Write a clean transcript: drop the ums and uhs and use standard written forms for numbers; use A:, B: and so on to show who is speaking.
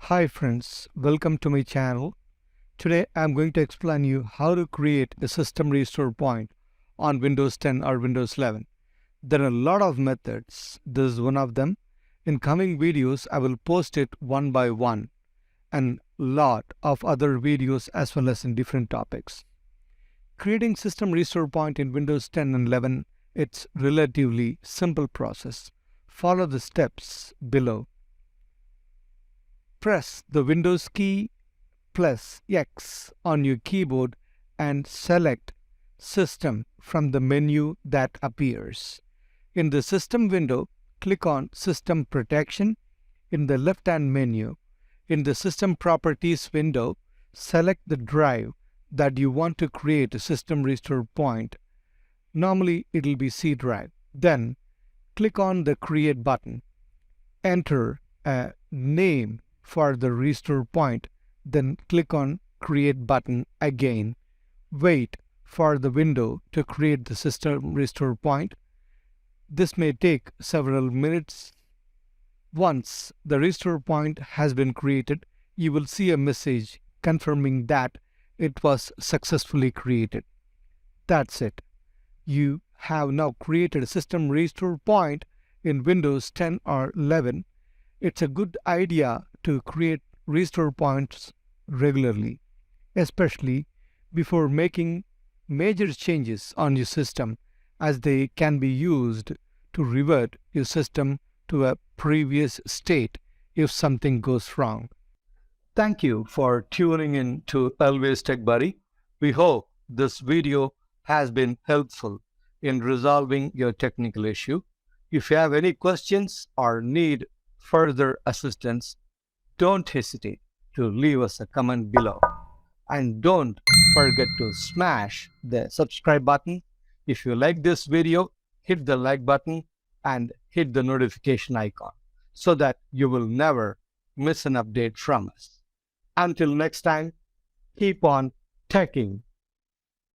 A: Hi friends, welcome to my channel. Today I'm going to explain you how to create a system restore point on Windows 10 or Windows 11. There are a lot of methods. This is one of them. In coming videos I will post it one by one and lot of other videos as well as in different topics. Creating system restore point in Windows 10 and 11, it's relatively simple process. Follow the steps below. Press the Windows key plus X on your keyboard and select System from the menu that appears. In the System window, click on System Protection in the left-hand menu. In the System Properties window, select the drive that you want to create a system restore point. Normally, it will be C drive. Then, click on the Create button. Enter a name for the restore point, then click on Create button again. Wait for the window to create the system restore point. This may take several minutes. Once the restore point has been created, you will see a message confirming that it was successfully created. That's it. You have now created a system restore point in Windows 10 or 11. It's a good idea to create restore points regularly, especially before making major changes on your system, as they can be used to revert your system to a previous state if something goes wrong. Thank you for tuning in to LVS Tech Buddy. We hope this video has been helpful in resolving your technical issue. If you have any questions or need further assistance, don't hesitate to leave us a comment below. And don't forget to smash the subscribe button. If you like this video, hit the like button and hit the notification icon so that you will never miss an update from us. Until next time, keep on teching.